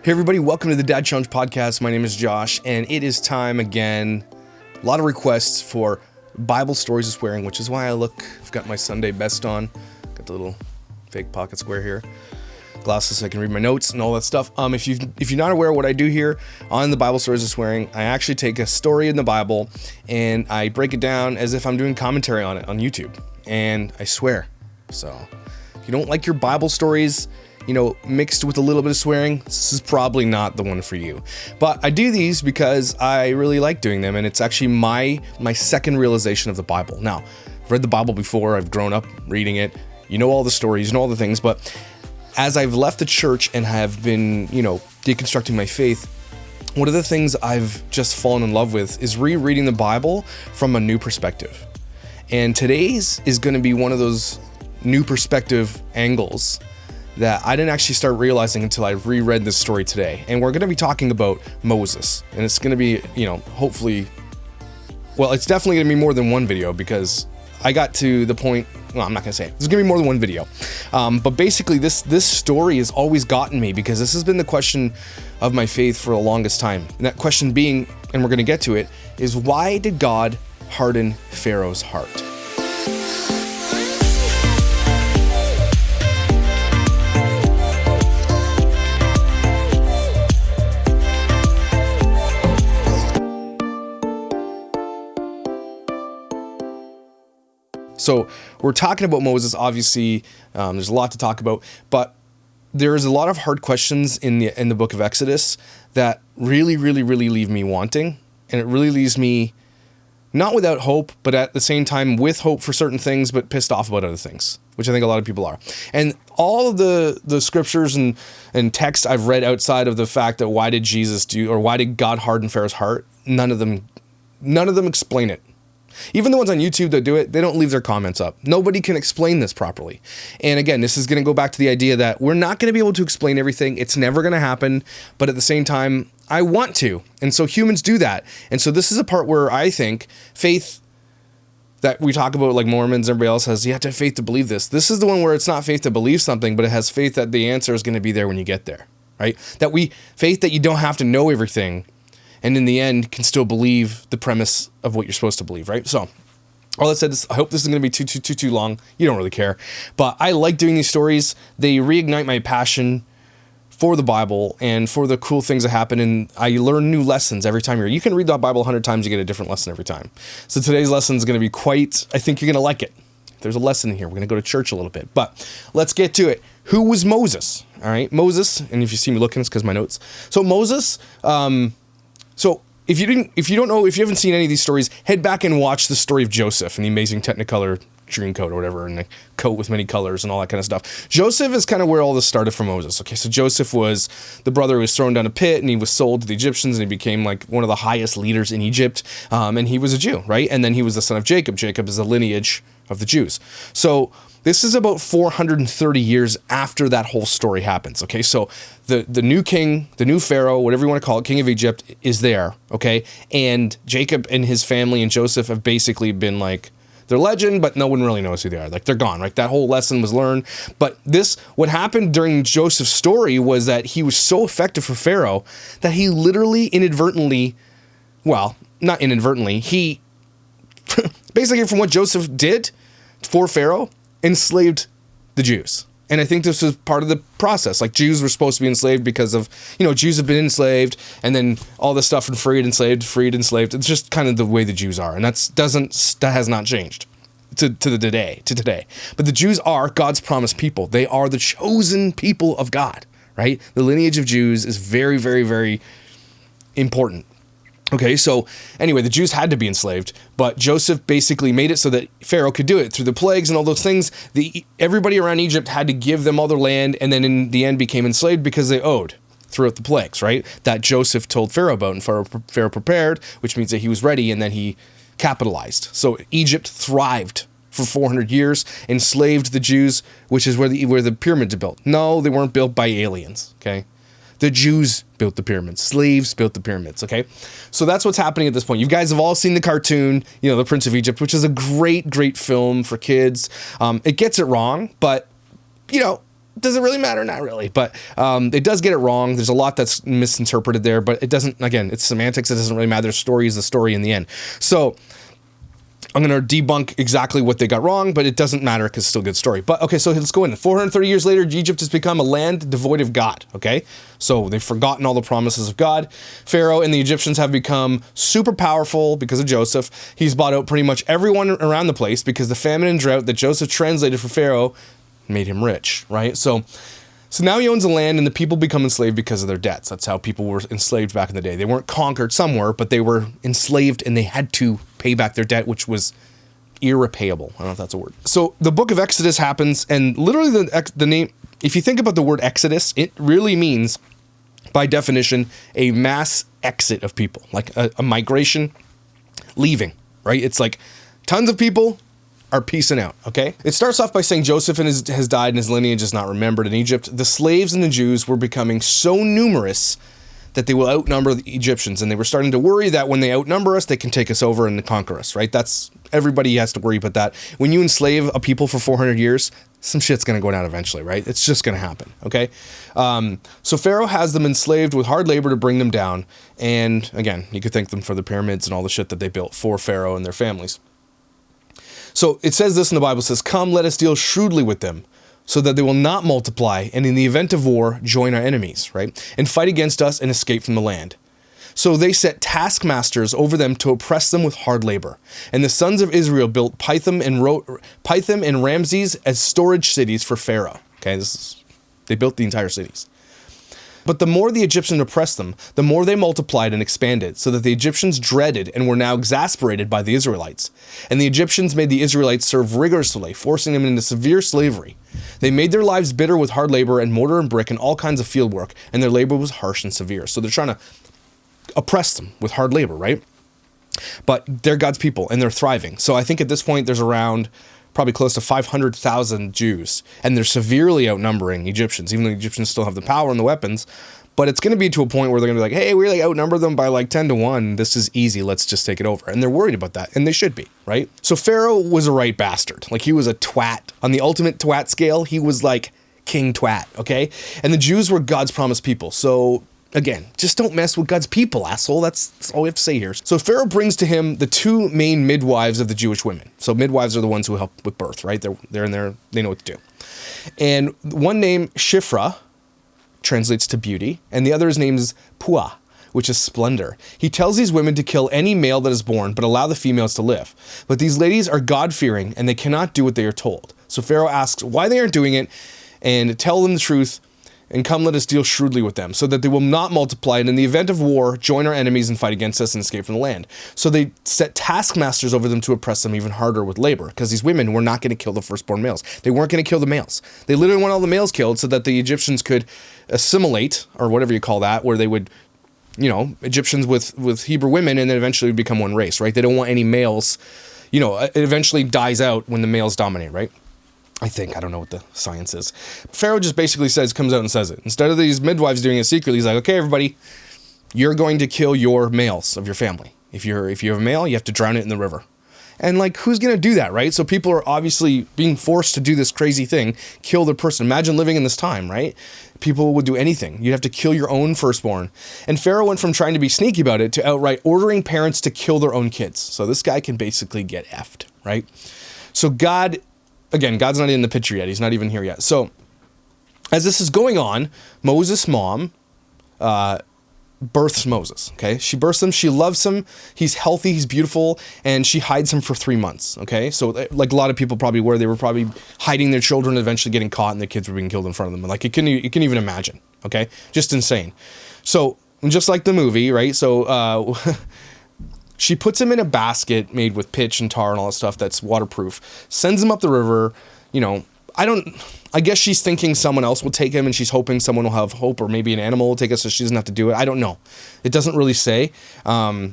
Hey everybody, welcome to the Dad Challenge podcast. My name is Josh, and it is time again. A lot of requests for Bible stories of swearing, which is why I've got my Sunday best on. Got the little fake pocket square here. Glasses so I can read my notes and all that stuff. If you're not aware of what I do here on the Bible stories of swearing, I actually take a story in the Bible and I break it down as if I'm doing commentary on it on YouTube. And I swear. So if you don't like your Bible stories, mixed with a little bit of swearing, this is probably not the one for you. But I do these because I really like doing them, and it's actually my second realization of the Bible. Now, I've read the Bible before, I've grown up reading it, all the stories, all the things, but as I've left the church and have been, deconstructing my faith, one of the things I've just fallen in love with is rereading the Bible from a new perspective. And today's is going to be one of those new perspective angles that I didn't actually start realizing until I reread this story today. And we're going to be talking about Moses. And it's going to be, hopefully, well, it's definitely going to be more than one video because I got to the point, well, I'm not going to say it. There's going to be more than one video. But basically, this story has always gotten me because this has been the question of my faith for the longest time. And that question being, and we're going to get to it, is why did God harden Pharaoh's heart? So we're talking about Moses, obviously, there's a lot to talk about, but there's a lot of hard questions in the book of Exodus that really, really, really leave me wanting. And it really leaves me not without hope, but at the same time with hope for certain things, but pissed off about other things, which I think a lot of people are. And all of the scriptures and texts I've read outside of the fact that why did God harden Pharaoh's heart, none of them explain it. Even the ones on YouTube that do it, they don't leave their comments up. Nobody can explain this properly. And again, this is going to go back to the idea that we're not going to be able to explain everything. It's never going to happen. But at the same time, I want to. And so humans do that. And so this is a part where I think faith that we talk about, like Mormons, everybody else has, you have to have faith to believe this. This is the one where it's not faith to believe something, but it has faith that the answer is going to be there when you get there, right? Faith that you don't have to know everything, and in the end, can still believe the premise of what you're supposed to believe, right? So, all that said, I hope this isn't going to be too long. You don't really care. But I like doing these stories. They reignite my passion for the Bible and for the cool things that happen, and I learn new lessons every time you can read the Bible 100 times, you get a different lesson every time. So today's lesson is going to be I think you're going to like it. There's a lesson in here. We're going to go to church a little bit, but let's get to it. Who was Moses? All right, Moses, and if you see me looking, it's because my notes. So Moses, so if you haven't seen any of these stories, head back and watch the story of Joseph and the amazing Technicolor dream coat or whatever, and the coat with many colors and all that kind of stuff. Joseph is kind of where all this started for Moses. Okay, so Joseph was the brother who was thrown down a pit, and he was sold to the Egyptians, and he became like one of the highest leaders in Egypt. And he was a Jew, right? And then he was the son of Jacob. Jacob is the lineage of the Jews. So this is about 430 years after that whole story happens, okay? So the new king, the new Pharaoh, whatever you want to call it, king of Egypt, is there, okay? And Jacob and his family and Joseph have basically been like, they're legend, but no one really knows who they are. Like, they're gone, right? That whole lesson was learned. But what happened during Joseph's story was that he was so effective for Pharaoh that he literally not inadvertently, he basically from what Joseph did for Pharaoh, enslaved the Jews. And I think this was part of the process. Like, Jews were supposed to be enslaved because of, Jews have been enslaved, and then all this stuff from freed, enslaved. It's just kind of the way the Jews are. And that has not changed to today. But the Jews are God's promised people. They are the chosen people of God, right? The lineage of Jews is very, very, very important. Okay, so anyway, the Jews had to be enslaved, but Joseph basically made it so that Pharaoh could do it through the plagues and all those things. Everybody around Egypt had to give them all their land, and then in the end became enslaved because they owed throughout the plagues, right? That Joseph told Pharaoh about, and Pharaoh prepared, which means that he was ready, and then he capitalized. So Egypt thrived for 400 years, enslaved the Jews, which is where the pyramids are built. No, they weren't built by aliens, okay? The Jews built the pyramids. Slaves built the pyramids, okay? So that's what's happening at this point. You guys have all seen the cartoon, The Prince of Egypt, which is a great, great film for kids. It gets it wrong, but, Does it really matter? Not really. But it does get it wrong. There's a lot that's misinterpreted there, but it doesn't, again, it's semantics. It doesn't really matter. The story is the story in the end. So I'm going to debunk exactly what they got wrong, but it doesn't matter because it's still a good story. But okay, so let's go in. 430 years later, Egypt has become a land devoid of God, okay? So they've forgotten all the promises of God. Pharaoh and the Egyptians have become super powerful because of Joseph. He's bought out pretty much everyone around the place because the famine and drought that Joseph translated for Pharaoh made him rich, right? So now he owns the land and the people become enslaved because of their debts. That's how people were enslaved back in the day. They weren't conquered somewhere, but they were enslaved and they had to pay back their debt, which was irrepayable. I don't know if that's a word. So the book of Exodus happens, and literally the name, if you think about the word Exodus, it really means, by definition, a mass exit of people, like a migration, leaving, right? It's like tons of people are peacing out, okay? It starts off by saying Joseph has died and his lineage is not remembered in Egypt. The slaves and the Jews were becoming so numerous that they will outnumber the Egyptians, and they were starting to worry that when they outnumber us, they can take us over and conquer us, right? That's, everybody has to worry about that. When you enslave a people for 400 years, some shit's gonna go down eventually, right? It's just gonna happen, okay? So Pharaoh has them enslaved with hard labor to bring them down, and again, you could thank them for the pyramids and all the shit that they built for Pharaoh and their families. So it says this in the Bible, it says, "Come, let us deal shrewdly with them, so that they will not multiply, and in the event of war, join our enemies," right? "And fight against us and escape from the land." So they set taskmasters over them to oppress them with hard labor. And the sons of Israel built Pithom and Ramses as storage cities for Pharaoh. Okay, they built the entire cities. But the more the Egyptians oppressed them, the more they multiplied and expanded, so that the Egyptians dreaded and were now exasperated by the Israelites. And the Egyptians made the Israelites serve rigorously, forcing them into severe slavery. They made their lives bitter with hard labor and mortar and brick and all kinds of field work, and their labor was harsh and severe. So they're trying to oppress them with hard labor, right? But they're God's people, and they're thriving. So I think at this point there's around probably close to 500,000 Jews, and they're severely outnumbering Egyptians, even though the Egyptians still have the power and the weapons. But it's going to be to a point where they're going to be like, hey, we really outnumber them by like 10 to 1. This is easy. Let's just take it over. And they're worried about that, and they should be, right? So Pharaoh was a right bastard. Like, he was a twat. On the ultimate twat scale, he was like king twat, okay? And the Jews were God's promised people. So again, just don't mess with God's people, asshole. That's all we have to say here. So Pharaoh brings to him the two main midwives of the Jewish women. So midwives are the ones who help with birth, right? They're in there. They know what to do. And one named Shiphrah translates to beauty, and the other's name is Puah, which is splendor. He tells these women to kill any male that is born, but allow the females to live. But these ladies are God-fearing, and they cannot do what they are told. So Pharaoh asks why they aren't doing it, and tell them the truth, and come, let us deal shrewdly with them, so that they will not multiply, and in the event of war, join our enemies and fight against us and escape from the land. So they set taskmasters over them to oppress them even harder with labor, because these women were not going to kill the firstborn males. They weren't going to kill the males. They literally want all the males killed so that the Egyptians could assimilate, or whatever you call that, where they would, you know, Egyptians with Hebrew women, and then eventually become one race, right? They don't want any males, you know, it eventually dies out when the males dominate, right? I don't know what the science is. Pharaoh just basically comes out and says it. Instead of these midwives doing it secretly, he's like, okay, everybody, you're going to kill your males of your family. If you have a male, you have to drown it in the river. And like, who's going to do that, right? So people are obviously being forced to do this crazy thing, kill their person. Imagine living in this time, right? People would do anything. You'd have to kill your own firstborn. And Pharaoh went from trying to be sneaky about it to outright ordering parents to kill their own kids. So this guy can basically get effed, right? So God's not in the picture yet. He's not even here yet. So as this is going on, Moses' mom births Moses, okay? She births him. She loves him. He's healthy. He's beautiful. And she hides him for 3 months, okay? So like a lot of people probably were, they were probably hiding their children, eventually getting caught, and their kids were being killed in front of them. Like, you can even imagine, okay? Just insane. So just like the movie, right? So she puts him in a basket made with pitch and tar and all that stuff that's waterproof, sends him up the river. You know, I guess she's thinking someone else will take him, and she's hoping someone will have hope, or maybe an animal will take us so she doesn't have to do it. I don't know. It doesn't really say. But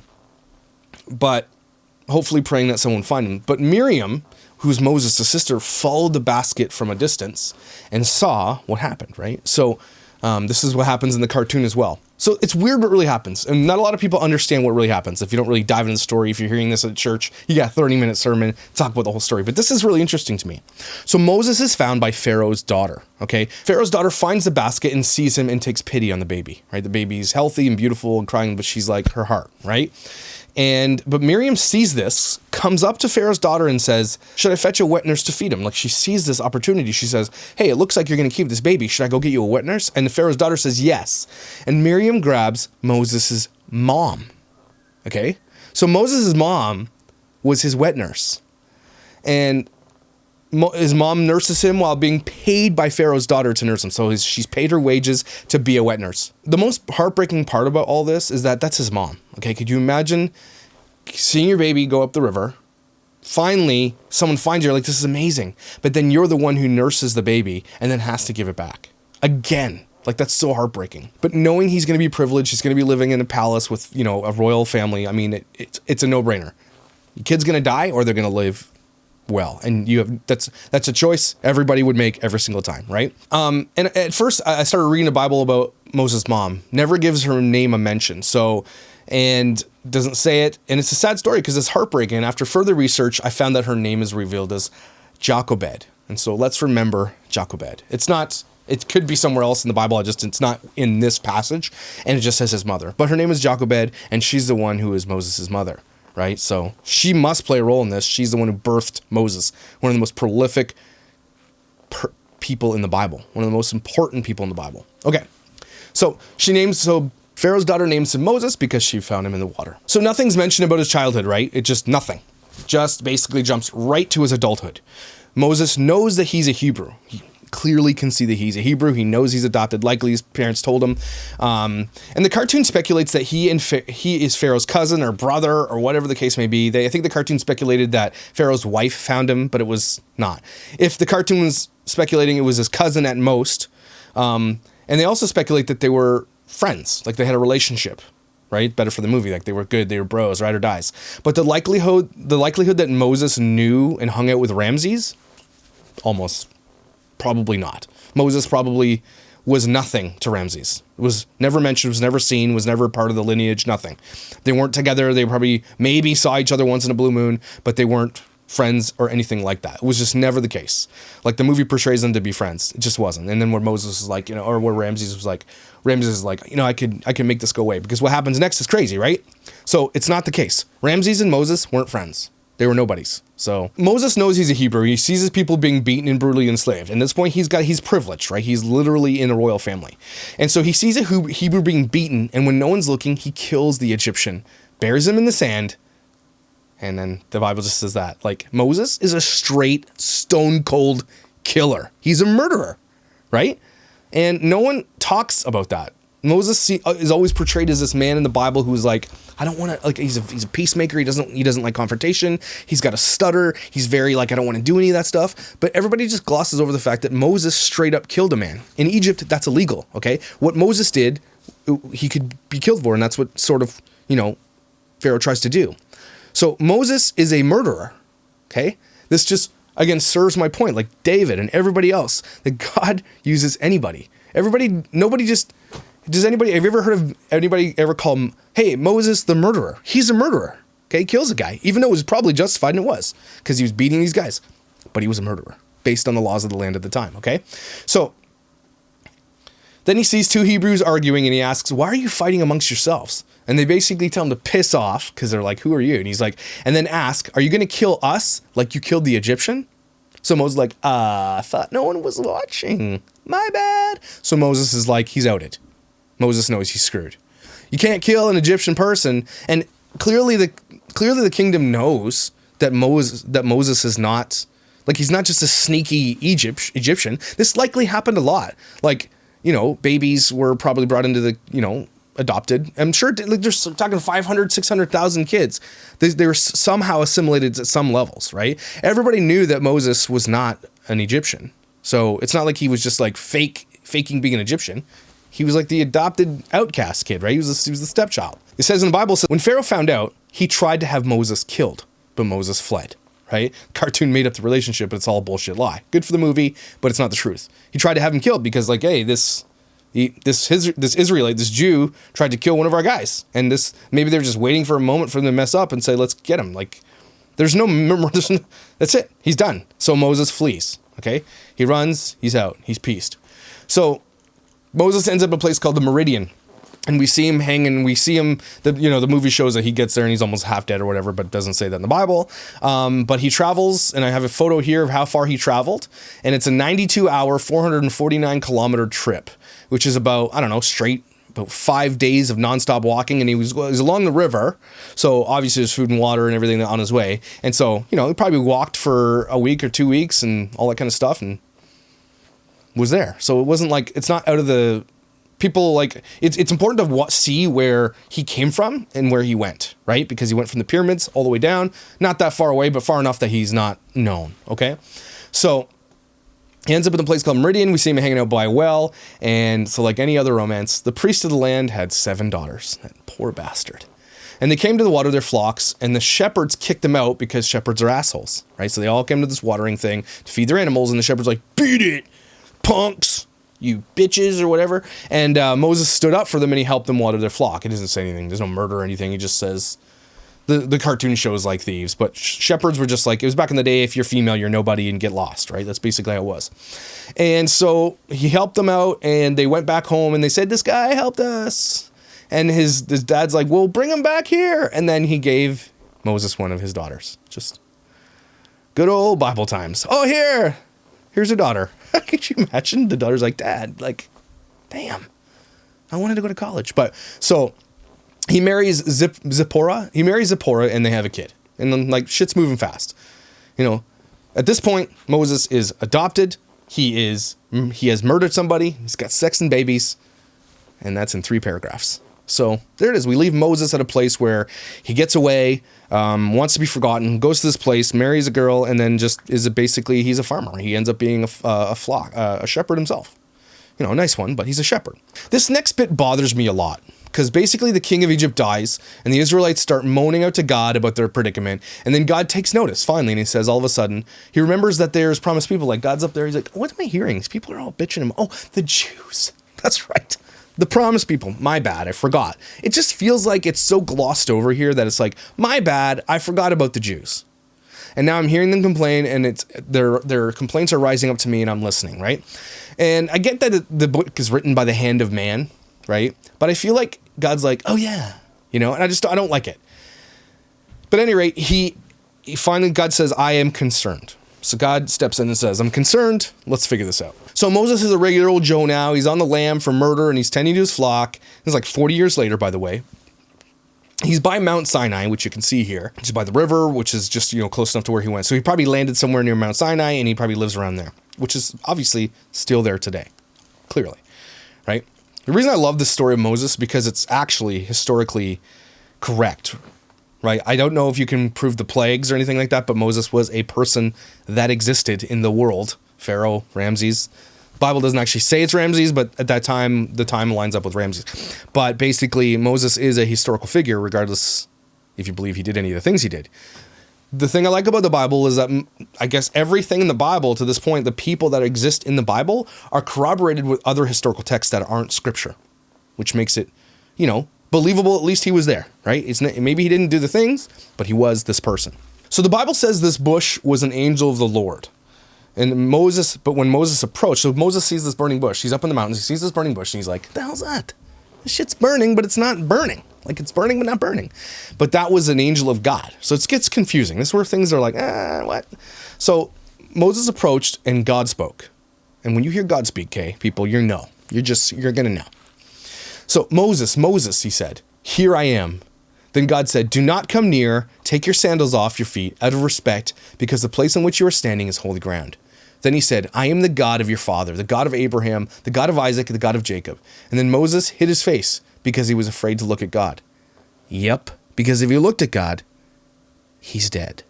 hopefully praying that someone will find him. But Miriam, who's Moses' sister, followed the basket from a distance and saw what happened, right? So This is what happens in the cartoon as well. So it's weird what really happens. And not a lot of people understand what really happens. If you don't really dive into the story, if you're hearing this at church, you got a 30-minute sermon, talk about the whole story. But this is really interesting to me. So Moses is found by Pharaoh's daughter, okay? Pharaoh's daughter finds the basket and sees him and takes pity on the baby, right? The baby's healthy and beautiful and crying, but she's like her heart, right? But Miriam sees this, comes up to Pharaoh's daughter and says, should I fetch a wet nurse to feed him? Like, she sees this opportunity. She says, hey, it looks like you're going to keep this baby. Should I go get you a wet nurse? And Pharaoh's daughter says, yes. And Miriam grabs Moses' mom. Okay? So Moses' mom was his wet nurse. And his mom nurses him while being paid by Pharaoh's daughter to nurse him. So she's paid her wages to be a wet nurse. The most heartbreaking part about all this is that that's his mom. Okay, could you imagine seeing your baby go up the river? Finally, someone finds you, like, this is amazing. But then you're the one who nurses the baby and then has to give it back. Again. Like, that's so heartbreaking. But knowing he's going to be privileged, he's going to be living in a palace with, you know, a royal family, I mean, it's a no-brainer. Your kid's going to die or they're going to live well, and that's a choice everybody would make every single time, right? And at first I started reading the Bible about Moses' mom. Never gives her name a mention, and doesn't say it, and it's a sad story because it's heartbreaking. And after further research, I found that her name is revealed as Jochebed, and so let's remember Jochebed. It could be somewhere else in the Bible. It's not in this passage, and it just says his mother. But her name is Jochebed, and she's the one who is Moses' mother. Right? So she must play a role in this. She's the one who birthed Moses, one of the most prolific people in the Bible, one of the most important people in the Bible. Okay. So Pharaoh's daughter names him Moses because she found him in the water. So nothing's mentioned about his childhood, right? It just nothing. Just basically jumps right to his adulthood. Moses knows that he's a Hebrew. He clearly can see that he's a Hebrew. He knows he's adopted. Likely his parents told him. And the cartoon speculates that he is Pharaoh's cousin or brother or whatever the case may be. I think the cartoon speculated that Pharaoh's wife found him, but it was not. If the cartoon was speculating it was his cousin at most. And they also speculate that they were friends, like they had a relationship, right? Better for the movie. Like they were good. They were bros, ride or dies. But the likelihood that Moses knew and hung out with Ramses, almost probably not. Moses probably was nothing to Ramses. Was never mentioned, was never seen, was never part of the lineage, nothing. They weren't together. They probably maybe saw each other once in a blue moon, but they weren't friends or anything like that. It was just never the case. Like the movie portrays them to be friends. It just wasn't. And then where Moses was like, or where Ramses is like, I can make this go away because what happens next is crazy, right? So it's not the case. Ramses and Moses weren't friends. They were nobodies. So Moses knows he's a Hebrew. He sees his people being beaten and brutally enslaved. And at this point, he's privileged, right? He's literally in a royal family. And so he sees a Hebrew being beaten. And when no one's looking, he kills the Egyptian, buries him in the sand. And then the Bible just says that. Like, Moses is a straight, stone cold killer. He's a murderer, right? And no one talks about that. Moses is always portrayed as this man in the Bible who's like, I don't want to, like, he's a peacemaker. He doesn't like confrontation. He's got a stutter. He's very like, I don't want to do any of that stuff. But everybody just glosses over the fact that Moses straight up killed a man. In Egypt, that's illegal, okay? What Moses did, he could be killed for, and that's what sort of, Pharaoh tries to do. So Moses is a murderer, okay? This just, again, serves my point, like David and everybody else, that God uses anybody. Have you ever heard of anybody ever call him, hey, Moses the murderer? He's a murderer, okay? He kills a guy, even though it was probably justified, and it was, because he was beating these guys. But he was a murderer, based on the laws of the land at the time, okay? So, then he sees two Hebrews arguing, and he asks, why are you fighting amongst yourselves? And they basically tell him to piss off, because they're like, who are you? And he's like, and then ask, are you going to kill us like you killed the Egyptian? So Moses is like, I thought no one was watching. My bad. So Moses is like, he's outed. Moses knows he's screwed. You can't kill an Egyptian person, and clearly the kingdom knows that Moses is not, like, he's not just a sneaky Egyptian. This likely happened a lot. Like, babies were probably brought into the, adopted. I'm sure, like, they're talking 500, 600,000 kids. They were somehow assimilated at some levels, right? Everybody knew that Moses was not an Egyptian. So it's not like he was just like faking being an Egyptian. He was like the adopted outcast kid, right? He was the stepchild. It says in the Bible, when Pharaoh found out, he tried to have Moses killed, but Moses fled, right? Cartoon made up the relationship, but it's all a bullshit lie. Good for the movie, but it's not the truth. He tried to have him killed because, like, hey, this This Israelite, this Jew, tried to kill one of our guys, and maybe they're just waiting for a moment for them to mess up and say, let's get him. Like, that's it. He's done. So Moses flees. Okay, he runs. He's out. He's peaced. So Moses ends up in a place called the Meridian, and we see him hanging. We see him. The movie shows that he gets there and he's almost half dead or whatever, but it doesn't say that in the Bible. But he travels, and I have a photo here of how far he traveled, and it's a 92-hour, 449-kilometer trip, which is about, I don't know, straight about 5 days of nonstop walking, and he was along the river, so obviously there's food and water and everything on his way, and so he probably walked for a week or 2 weeks and all that kind of stuff, and was there. So it wasn't like, it's not out of the people, like it's important to see where he came from and where he went, right? Because he went from the pyramids all the way down, not that far away, but far enough that he's not known. Okay, so he ends up in a place called Meridian. We see him hanging out by a well, and so like any other romance, the priest of the land had 7 daughters. That poor bastard. And they came to the water their flocks, and the shepherds kicked them out because shepherds are assholes, right? So they all came to this watering thing to feed their animals, and the shepherds like, beat it, punks, you bitches, or whatever. And Moses stood up for them, and he helped them water their flock. He doesn't say anything. There's no murder or anything. He just says, the cartoon shows like thieves, but shepherds were just like, it was back in the day, if you're female, you're nobody and get lost, right? That's basically how it was. And so he helped them out, and they went back home, and they said, this guy helped us. And his dad's like, well, bring him back here. And then he gave Moses one of his daughters. Just good old Bible times. Oh, here's a daughter. Could you imagine? The daughter's like, Dad, like, damn, I wanted to go to college. But so he marries Zipporah. He marries Zipporah, and they have a kid. And then, like, shit's moving fast. At this point, Moses is adopted. He has murdered somebody. He's got sex and babies. And that's in 3 paragraphs. So there it is. We leave Moses at a place where he gets away, wants to be forgotten, goes to this place, marries a girl, and then just he's a farmer. He ends up being a shepherd himself. A nice one, but he's a shepherd. This next bit bothers me a lot, because basically the king of Egypt dies, and the Israelites start moaning out to God about their predicament, and then God takes notice, finally, and he says all of a sudden, he remembers that there's promised people, like God's up there, he's like, what am I hearing? These people are all bitching him. Oh, the Jews. That's right. The promised people. My bad, I forgot. It just feels like it's so glossed over here that it's like, my bad, I forgot about the Jews. And now I'm hearing them complain, and it's their complaints are rising up to me, and I'm listening, right? And I get that the book is written by the hand of man, right? But I feel like God's like, oh yeah, and I don't like it. But at any rate, he finally, God says, I am concerned. So God steps in and says, I'm concerned. Let's figure this out. So Moses is a regular old Joe now. He's on the lam for murder, and he's tending to his flock. This is like 40 years later, by the way. He's by Mount Sinai, which you can see here, which is by the river, which is just, close enough to where he went. So he probably landed somewhere near Mount Sinai, and he probably lives around there, which is obviously still there today, clearly, right? The reason I love this story of Moses, because it's actually historically correct, right? I don't know if you can prove the plagues or anything like that, but Moses was a person that existed in the world. Pharaoh, Ramses. The Bible doesn't actually say it's Ramses, but at that time, the time lines up with Ramses. But basically, Moses is a historical figure, regardless if you believe he did any of the things he did. The thing I like about the Bible is that I guess everything in the Bible to this point, the people that exist in the Bible are corroborated with other historical texts that aren't scripture, which makes it, believable. At least he was there, right? Maybe he didn't do the things, but he was this person. So the Bible says this bush was an angel of the Lord. And when Moses approached, so Moses sees this burning bush. He's up in the mountains. He sees this burning bush, and he's like, the hell's that? This shit's burning, but it's not burning. Like, it's burning, but not burning. But that was an angel of God. So it gets confusing. This is where things are like, what? So Moses approached, and God spoke. And when you hear God speak, people, you're going to know. So Moses, he said, here I am. Then God said, do not come near. Take your sandals off your feet out of respect, because the place on which you are standing is holy ground. Then he said, I am the God of your father, the God of Abraham, the God of Isaac, the God of Jacob. And then Moses hid his face because he was afraid to look at God. Yep, because if he looked at God, he's dead.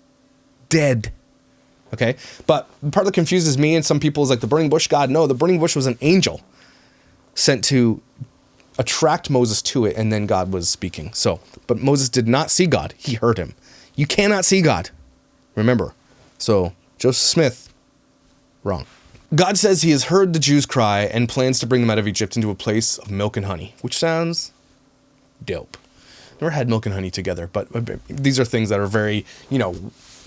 Dead. Okay? But the part that confuses me and some people is like the burning bush God. No, the burning bush was an angel sent to attract Moses to it, and then God was speaking. But Moses did not see God. He heard him. You cannot see God. Remember. So, Joseph Smith, wrong. God says he has heard the Jews cry and plans to bring them out of Egypt into a place of milk and honey, which sounds dope. Never had milk and honey together, but these are things that are very,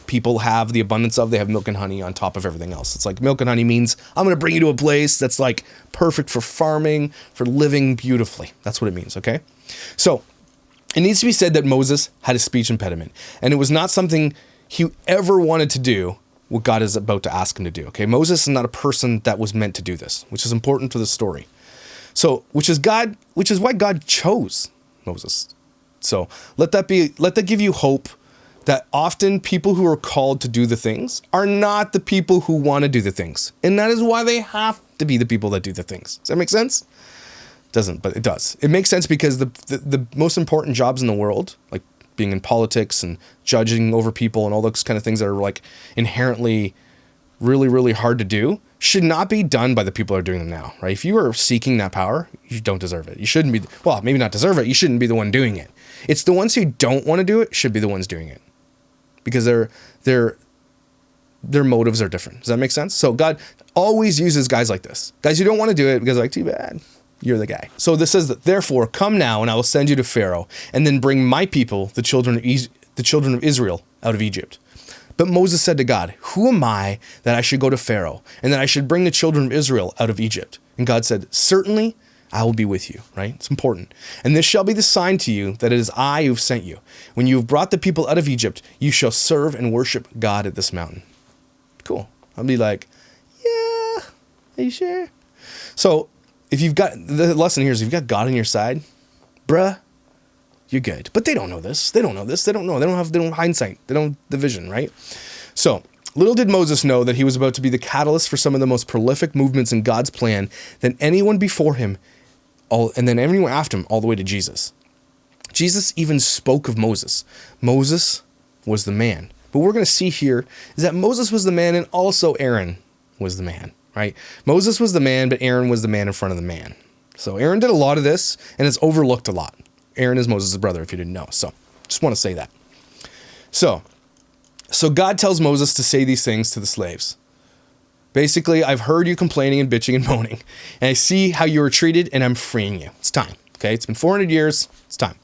people have the abundance of. They have milk and honey on top of everything else. It's like milk and honey means I'm going to bring you to a place that's like perfect for farming, for living beautifully. That's what it means, okay? So it needs to be said that Moses had a speech impediment, and it was not something he ever wanted to do what God is about to ask him to do, okay? Moses is not a person that was meant to do this, which is important to the story. So, which is why God chose Moses. So let that give you hope that often people who are called to do the things are not the people who want to do the things. And that is why they have to be the people that do the things. Does that make sense? Doesn't, but it does. It makes sense because the most important jobs in the world, like being in politics and judging over people and all those kind of things that are like inherently really, really hard to do, should not be done by the people who are doing them now, right? If you are seeking that power, you don't deserve it. You shouldn't be, well, maybe not deserve it. You shouldn't be the one doing it. It's the ones who don't want to do it should be the ones doing it, because their motives are different. Does that make sense? So God always uses guys like this, guys who don't want to do it because like, too bad, you're the guy. So this says that, therefore, come now and I will send you to Pharaoh and then bring my people, the children of Israel, out of Egypt. But Moses said to God, who am I that I should go to Pharaoh and that I should bring the children of Israel out of Egypt? And God said, certainly I will be with you, right? It's important. And this shall be the sign to you that it is I who have sent you. When you have brought the people out of Egypt, you shall serve and worship God at this mountain. Cool. I'll be like, yeah, are you sure? So if you've got, the lesson here is if you've got God on your side, bruh, you're good. But they don't know this. They don't know this. They don't know. They don't have hindsight. They don't have the vision, right? So little did Moses know that he was about to be the catalyst for some of the most prolific movements in God's plan than anyone before him, and then everyone after him, all the way to Jesus. Jesus even spoke of Moses. Moses was the man. But what we're going to see here is that Moses was the man and also Aaron was the man, right? Moses was the man, but Aaron was the man in front of the man. So Aaron did a lot of this and it's overlooked a lot. Aaron is Moses' brother, if you didn't know. So just want to say that. So God tells Moses to say these things to the slaves. Basically, I've heard you complaining and bitching and moaning, and I see how you were treated, and I'm freeing you. It's time, okay? It's been 400 years. It's time.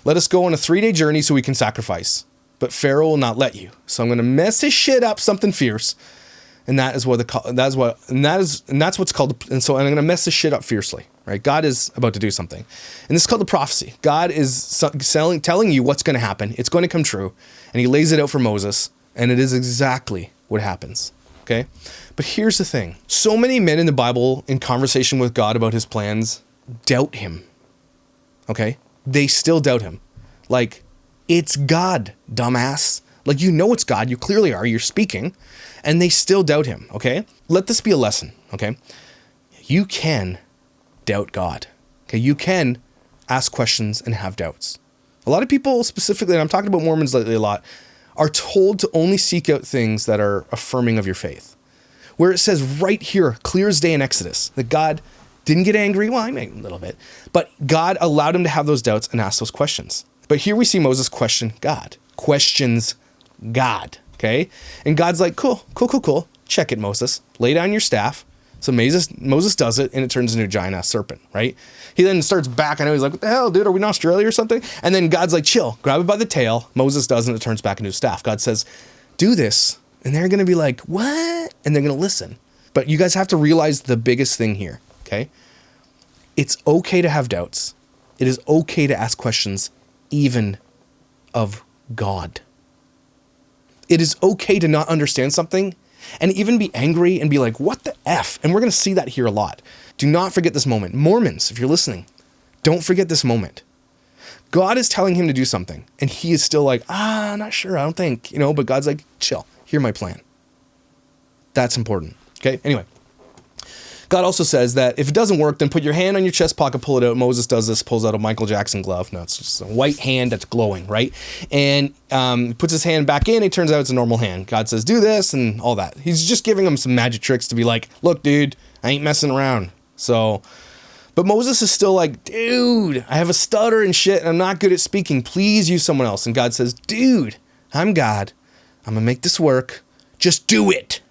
Let us go on a 3-day journey so we can sacrifice. But Pharaoh will not let you. So I'm going to mess his shit up something fierce, and that's what's called. And so I'm going to mess this shit up fiercely, right? God is about to do something, and this is called the prophecy. God is telling you what's going to happen. It's going to come true, and he lays it out for Moses, and it is exactly what happens. Okay, but here's the thing: so many men in the Bible, in conversation with God about his plans, doubt him. Okay, they still doubt him. Like, it's God, dumbass. Like, you know it's God. You clearly are. You're speaking, and they still doubt him. Okay, let this be a lesson. Okay, you can doubt God. Okay, you can ask questions and have doubts. A lot of people, specifically, and I'm talking about Mormons lately a lot, are told to only seek out things that are affirming of your faith. Where it says right here, clear as day in Exodus, that God didn't get angry. Well, I mean, a little bit. But God allowed him to have those doubts and ask those questions. But here we see Moses question God. Questions God. Okay? And God's like, cool. Check it, Moses. Lay down your staff. So Moses does it, and it turns into a giant-ass serpent, right? He then starts backing out. He's like, what the hell, dude? Are we in Australia or something? And then God's like, chill. Grab it by the tail. Moses does, and it turns back into a staff. God says, do this. And they're going to be like, what? And they're going to listen. But you guys have to realize the biggest thing here, okay? It's okay to have doubts. It is okay to ask questions, even of God. It is okay to not understand something and even be angry and be like, what the F? And we're going to see that here a lot. Do not forget this moment. Mormons, if you're listening, don't forget this moment. God is telling him to do something, and he is still like, not sure, I don't think, but God's like, chill, hear my plan. That's important. Okay, anyway. God also says that if it doesn't work, then put your hand on your chest pocket, pull it out. Moses does this, pulls out a Michael Jackson glove. No, it's just a white hand that's glowing, right? And puts his hand back in. It turns out it's a normal hand. God says, do this and all that. He's just giving him some magic tricks to be like, look, dude, I ain't messing around. So, but Moses is still like, dude, I have a stutter and shit, and I'm not good at speaking. Please use someone else. And God says, dude, I'm God. I'm going to make this work. Just do it.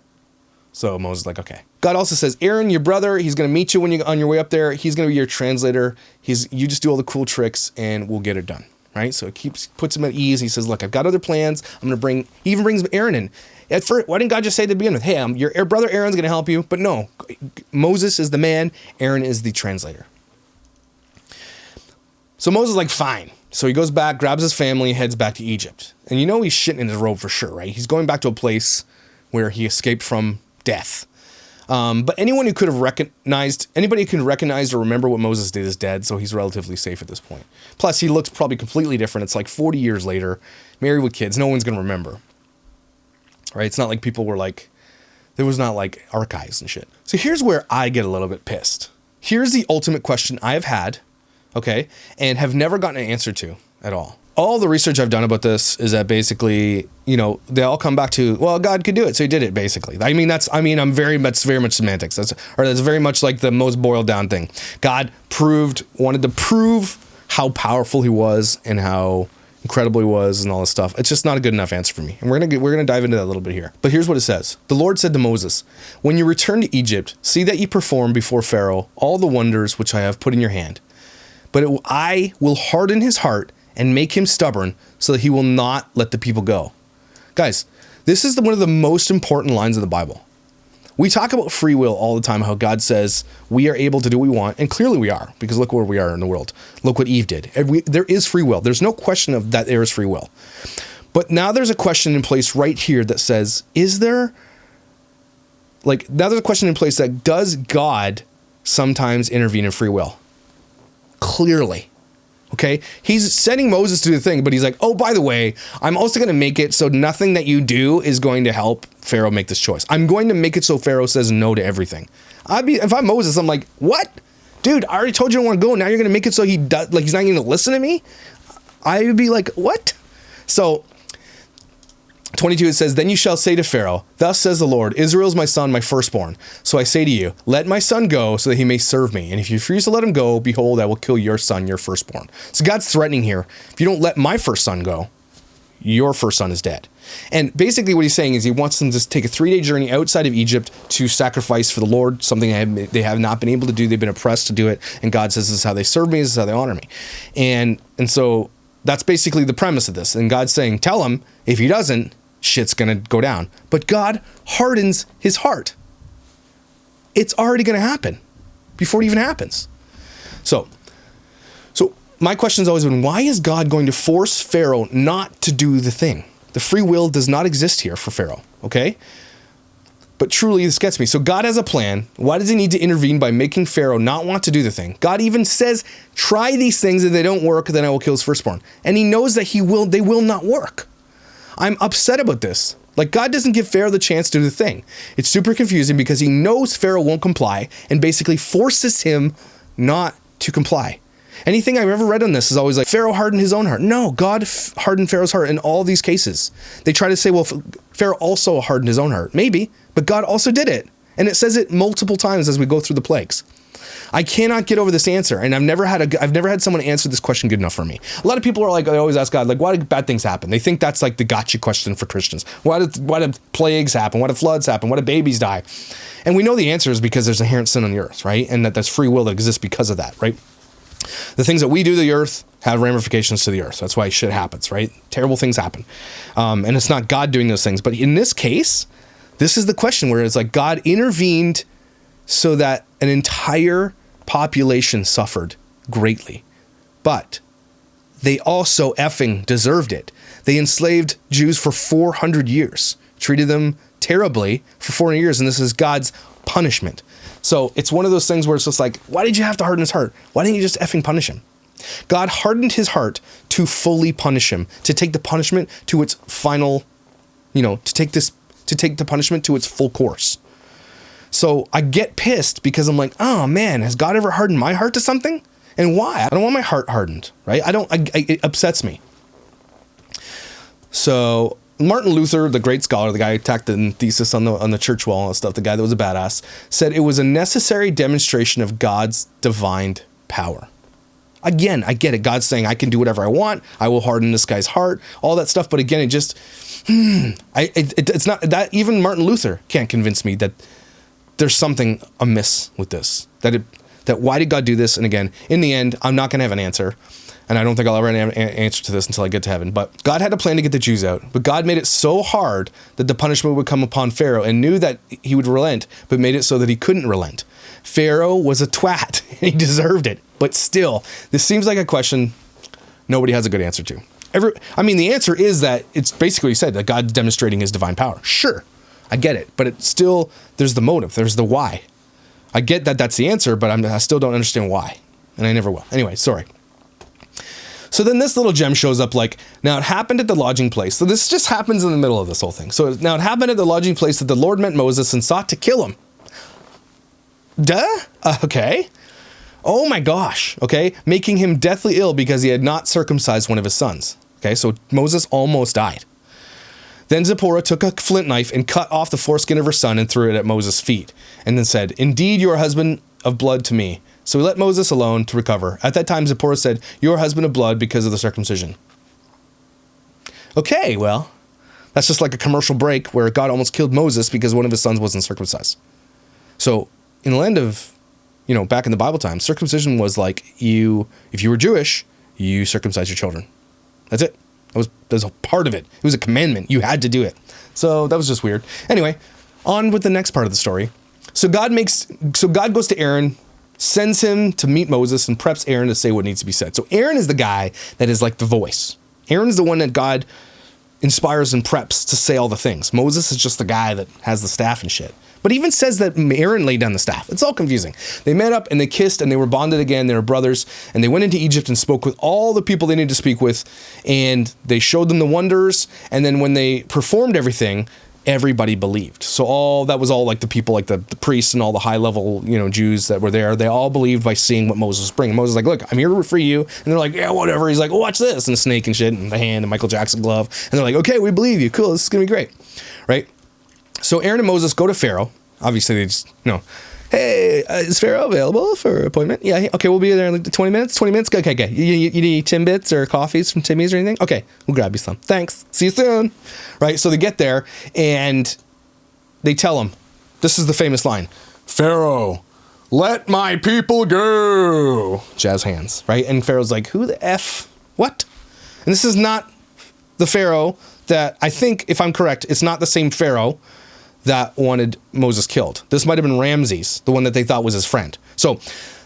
So Moses is like, okay. God also says, Aaron, your brother, he's going to meet you when you're on your way up there. He's going to be your translator. You just do all the cool tricks and we'll get it done. Right? So it puts him at ease. He says, look, I've got other plans. He even brings Aaron in. At first, why didn't God just say to begin with, hey, your brother Aaron's going to help you? But no, Moses is the man. Aaron is the translator. So Moses is like, fine. So he goes back, grabs his family, heads back to Egypt. And you know he's shitting in his robe for sure, right? He's going back to a place where he escaped from death. But anybody who can recognize or remember what Moses did is dead, so he's relatively safe at this point. Plus, he looks probably completely different. It's like 40 years later, married with kids. No one's going to remember. Right? It's not like people were like, there was not like archives and shit. So here's where I get a little bit pissed. Here's the ultimate question I have had, okay, and have never gotten an answer to at all. All the research I've done about this is that basically, they all come back to, well, God could do it, so he did it, basically. That's very much semantics. That's very much like the most boiled down thing. God wanted to prove how powerful he was and how incredible he was and all this stuff. It's just not a good enough answer for me. And we're gonna dive into that a little bit here. But here's what it says. The Lord said to Moses, when you return to Egypt, see that you perform before Pharaoh all the wonders which I have put in your hand. But I will harden his heart and make him stubborn so that he will not let the people go. Guys, this is one of the most important lines of the Bible. We talk about free will all the time, how God says we are able to do what we want, and clearly we are, because look where we are in the world. Look what Eve did. There is free will. There's no question of that there is free will. But now there's a question in place right here that says, now there's a question in place that does God sometimes intervene in free will? Clearly. Okay, he's sending Moses to do the thing, but he's like, oh, by the way, I'm also going to make it so nothing that you do is going to help Pharaoh make this choice. I'm going to make it so Pharaoh says no to everything. If I'm Moses, I'm like, what? Dude, I already told you I want to go. Now you're going to make it so he's not going to listen to me? I would be like, what? So 22, it says, then you shall say to Pharaoh, thus says the Lord, Israel is my son, my firstborn. So I say to you, let my son go so that he may serve me. And if you refuse to let him go, behold, I will kill your son, your firstborn. So God's threatening here. If you don't let my first son go, your first son is dead. And basically what he's saying is he wants them to take a 3-day journey outside of Egypt to sacrifice for the Lord, something they have not been able to do. They've been oppressed to do it. And God says, this is how they serve me. This is how they honor me. And so that's basically the premise of this. And God's saying, tell him, if he doesn't, shit's gonna go down. But God hardens his heart. It's already gonna happen before it even happens. So my question's always been, why is God going to force Pharaoh not to do the thing? The free will does not exist here for Pharaoh, okay? But truly, this gets me. So God has a plan. Why does he need to intervene by making Pharaoh not want to do the thing? God even says, try these things. If they don't work, then I will kill his firstborn. And he knows that they will not work. I'm upset about this. Like, God doesn't give Pharaoh the chance to do the thing. It's super confusing because he knows Pharaoh won't comply and basically forces him not to comply. Anything I've ever read on this is always like, Pharaoh hardened his own heart. No, God hardened Pharaoh's heart in all these cases. They try to say, well, Pharaoh also hardened his own heart. Maybe, but God also did it. And it says it multiple times as we go through the plagues. I cannot get over this answer, and I've never had someone answer this question good enough for me. A lot of people are like, they always ask God, like, why did bad things happen? They think that's like the gotcha question for Christians. Why did plagues happen? Why did floods happen? Why did babies die? And we know the answer is because there's inherent sin on the earth, right? And that there's free will that exists because of that, right? The things that we do to the earth have ramifications to the earth. That's why shit happens, right? Terrible things happen. And it's not God doing those things. But in this case, this is the question where it's like God intervened so that an entire population suffered greatly. But they also effing deserved it. They enslaved Jews for 400 years, treated them terribly for 400 years, and this is God's punishment. So it's one of those things where it's just like, why did you have to harden his heart? Why didn't you just effing punish him? God hardened his heart to fully punish him, to take the punishment to its final, to take the punishment to its full course. So I get pissed because I'm like, oh man, has God ever hardened my heart to something? And why? I don't want my heart hardened, right? It upsets me. So Martin Luther, the great scholar, the guy who attacked the thesis on the church wall and stuff, the guy that was a badass, said it was a necessary demonstration of God's divine power. Again, I get it. God's saying I can do whatever I want. I will harden this guy's heart, all that stuff. But again, it just, it's not that even Martin Luther can't convince me that there's something amiss with this, that why did God do this? And again, in the end, I'm not going to have an answer. And I don't think I'll ever have an answer to this until I get to heaven. But God had a plan to get the Jews out. But God made it so hard that the punishment would come upon Pharaoh, and knew that he would relent, but made it so that he couldn't relent. Pharaoh was a twat, and he deserved it. But still, this seems like a question nobody has a good answer to. The answer is that it's basically said that God's demonstrating his divine power. Sure, I get it. But it's still, there's the motive. There's the why. I get that that's the answer, but I still don't understand why. And I never will. Anyway, sorry. So then this little gem shows up like, now it happened at the lodging place. So this just happens in the middle of this whole thing. So now it happened at the lodging place that the Lord met Moses and sought to kill him. Duh? Okay. Oh my gosh. Okay. Making him deathly ill because he had not circumcised one of his sons. Okay. So Moses almost died. Then Zipporah took a flint knife and cut off the foreskin of her son and threw it at Moses' feet. And then said, indeed, you are a husband of blood to me. So he let Moses alone to recover. At that time, Zipporah said, you are a husband of blood because of the circumcision. Okay, well, that's just like a commercial break where God almost killed Moses because one of his sons wasn't circumcised. So in the land of, back in the Bible times, circumcision was like if you were Jewish, you circumcised your children. That's it. That was a part of it. It was a commandment. You had to do it. So that was just weird. Anyway, on with the next part of the story. So God goes to Aaron, sends him to meet Moses, and preps Aaron to say what needs to be said. So Aaron is the guy that is like the voice. Aaron is the one that God inspires and preps to say all the things. Moses is just the guy that has the staff and shit. But he even says that Aaron laid down the staff. It's all confusing. They met up and they kissed and they were bonded again. They were brothers, and they went into Egypt and spoke with all the people they needed to speak with, and they showed them the wonders. And then when they performed everything, everybody believed. So that was all like the people, like the priests and all the high level, Jews that were there. They all believed by seeing what Moses was bringing. Moses was like, look, I'm here to free you. And they're like, yeah, whatever. He's like, oh, watch this. And the snake and shit and the hand and Michael Jackson glove. And they're like, okay, we believe you. Cool. This is going to be great. Right. So Aaron and Moses go to Pharaoh. Obviously they just, hey, is Pharaoh available for an appointment? Yeah. Okay. We'll be there in like 20 minutes. 20 minutes. Okay. You need Timbits or coffees from Timmy's or anything? Okay. We'll grab you some. Thanks. See you soon. Right. So they get there and they tell him, this is the famous line, Pharaoh, let my people go. Jazz hands. Right. And Pharaoh's like, who the F? What? And this is not the Pharaoh that, I think, if I'm correct, it's not the same Pharaoh that wanted Moses killed. This might have been Ramses, the one that they thought was his friend. So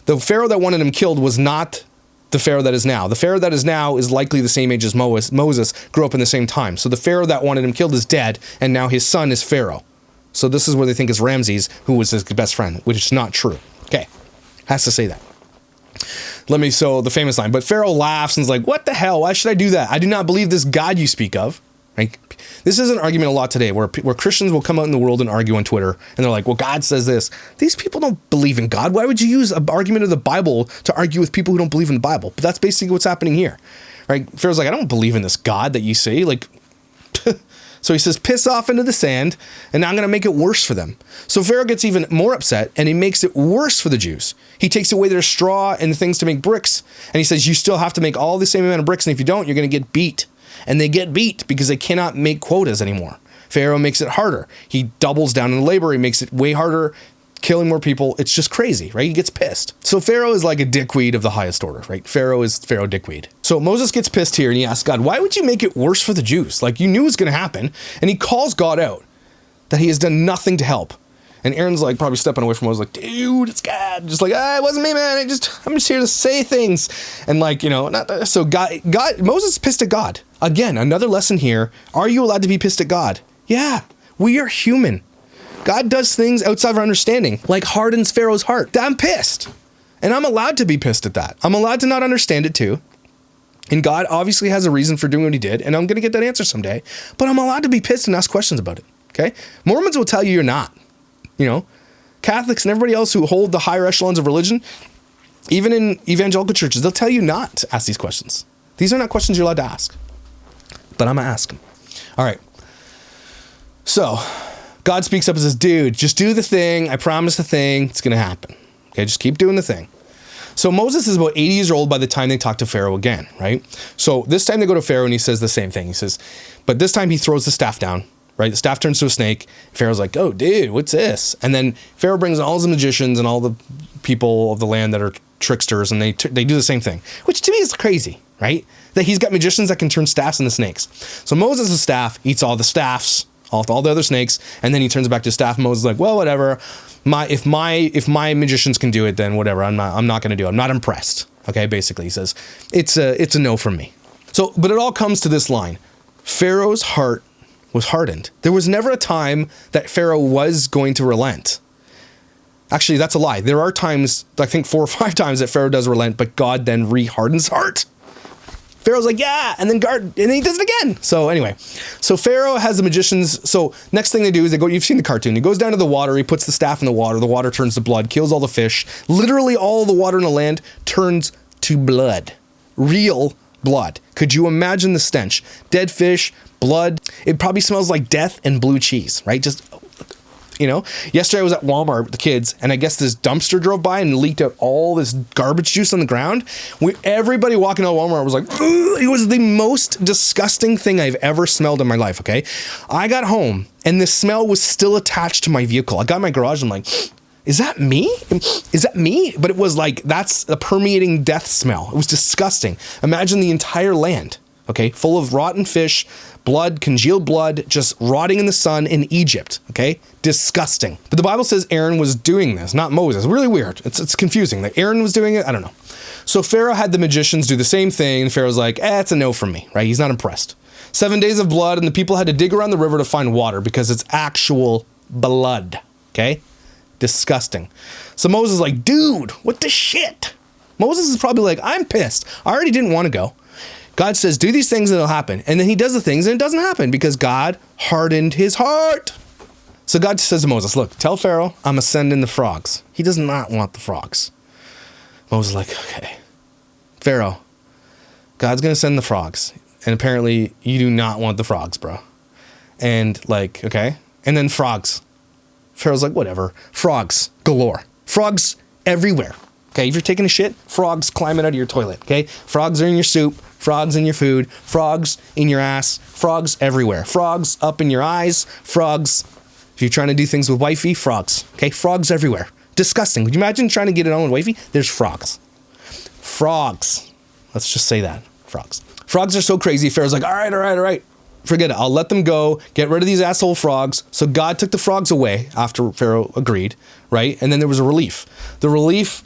the Pharaoh that wanted him killed was not the Pharaoh that is now. The Pharaoh that is now is likely the same age as Moses, grew up in the same time. So the Pharaoh that wanted him killed is dead, and now his son is Pharaoh. So this is where they think is Ramses, who was his best friend, which is not true. Okay, has to say that. So the famous line, but Pharaoh laughs and is like, what the hell? Why should I do that? I do not believe this God you speak of. Right? This is an argument a lot today where Christians will come out in the world and argue on Twitter, and they're like, well, God says this. These people don't believe in God. Why would you use an argument of the Bible to argue with people who don't believe in the Bible? But that's basically what's happening here. Right? Pharaoh's like, I don't believe in this God that you say. Like, so he says, piss off into the sand, and now I'm going to make it worse for them. So Pharaoh gets even more upset, and he makes it worse for the Jews. He takes away their straw and the things to make bricks, and he says, you still have to make all the same amount of bricks, and if you don't, you're going to get beat. And they get beat because they cannot make quotas anymore. Pharaoh makes it harder. He doubles down in the labor. He makes it way harder, killing more people. It's just crazy, right? He gets pissed. So Pharaoh is like a dickweed of the highest order, right? Pharaoh is Pharaoh dickweed. So Moses gets pissed here and he asks God, why would you make it worse for the Jews? Like, you knew it was going to happen. And he calls God out that he has done nothing to help. And Aaron's like probably stepping away from Moses, like, dude, it's God. Just like, it wasn't me, man. I'm just here to say things. And like, so God, Moses is pissed at God. Again, another lesson here. Are you allowed to be pissed at God? Yeah, we are human. God does things outside of our understanding, like hardens Pharaoh's heart. I'm pissed. And I'm allowed to be pissed at that. I'm allowed to not understand it too. And God obviously has a reason for doing what he did. And I'm going to get that answer someday. But I'm allowed to be pissed and ask questions about it. Okay? Mormons will tell you you're not. Catholics and everybody else who hold the higher echelons of religion, even in evangelical churches, they'll tell you not to ask these questions. These are not questions you're allowed to ask. But I'm going to ask them. All right. So God speaks up and says, dude, just do the thing. I promise the thing. It's going to happen. Okay, just keep doing the thing. So Moses is about 80 years old by the time they talk to Pharaoh again, right? So this time they go to Pharaoh and he says the same thing. He says, but this time he throws the staff down, right? The staff turns to a snake. Pharaoh's like, oh, dude, what's this? And then Pharaoh brings all the magicians and all the people of the land that are tricksters, and they do the same thing, which to me is crazy, right? That he's got magicians that can turn staffs into snakes. So Moses' staff eats all the staffs, all the other snakes, and then he turns back to staff. Moses is like, well, whatever. If my magicians can do it, then whatever. I'm not going to do it. I'm not impressed. Okay, basically he says it's a no from me. So, but it all comes to this line: Pharaoh's heart was hardened. There was never a time that Pharaoh was going to relent. Actually, that's a lie. There are times, I think 4 or 5 times, that Pharaoh does relent, but God then re-hardens heart. Pharaoh's like, yeah, and then he does it again. So anyway, so Pharaoh has the magicians. So next thing they do is they go, you've seen the cartoon. He goes down to the water. He puts the staff in the water turns to blood, kills all the fish. Literally all the water in the land turns to blood. Real blood. Could you imagine the stench? Dead fish, blood. It probably smells like death and blue cheese, right? Just, you know, yesterday I was at Walmart with the kids, and I guess this dumpster drove by and leaked out all this garbage juice on the ground. Everybody walking out of Walmart was like, ugh. It was the most disgusting thing I've ever smelled in my life, okay? I got home, and the smell was still attached to my vehicle. I got in my garage, and I'm like, is that me? Is that me? But it was like, that's a permeating death smell. It was disgusting. Imagine the entire land, okay, full of rotten fish, blood, congealed blood, just rotting in the sun in Egypt, okay? Disgusting. But the Bible says Aaron was doing this, not Moses. Really weird. It's confusing that Aaron was doing it. I don't know. So Pharaoh had the magicians do the same thing, and Pharaoh's like, it's a no from me, right? He's not impressed. 7 days of blood, and the people had to dig around the river to find water because it's actual blood, okay? Disgusting. So Moses is like, dude, what the shit? Moses is probably like, I'm pissed. I already didn't want to go. God says, do these things and it'll happen. And then he does the things and it doesn't happen because God hardened his heart. So God says to Moses, look, tell Pharaoh I'm going to send in the frogs. He does not want the frogs. Moses is like, okay, Pharaoh, God's going to send the frogs. And apparently you do not want the frogs, bro. And like, okay. And then frogs. Pharaoh's like, whatever. Frogs galore. Frogs everywhere. Okay, if you're taking a shit, frogs climbing out of your toilet, okay? Frogs are in your soup, frogs in your food, frogs in your ass, frogs everywhere. Frogs up in your eyes, frogs. If you're trying to do things with wifey, frogs, okay? Frogs everywhere. Disgusting. Could you imagine trying to get it on with wifey? There's frogs. Frogs. Let's just say that. Frogs. Frogs are so crazy, Pharaoh's like, all right. Forget it. I'll let them go. Get rid of these asshole frogs. So God took the frogs away after Pharaoh agreed, right? And then there was a relief. The relief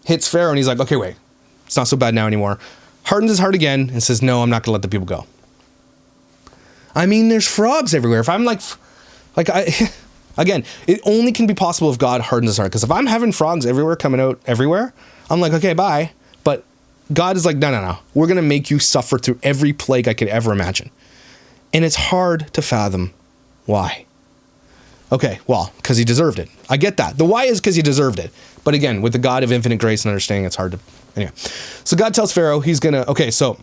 hits Pharaoh and he's like, okay, wait, it's not so bad now anymore. Hardens his heart again and says, no, I'm not going to let the people go. I mean, there's frogs everywhere. If I'm again, it only can be possible if God hardens his heart. Because if I'm having frogs everywhere, coming out everywhere, I'm like, okay, bye. But God is like, no. We're going to make you suffer through every plague I could ever imagine. And it's hard to fathom why. Okay, well, because he deserved it. I get that. The why is because he deserved it. But again, with the God of infinite grace and understanding, it's hard to... Anyway. So God tells Pharaoh he's going to... Okay, so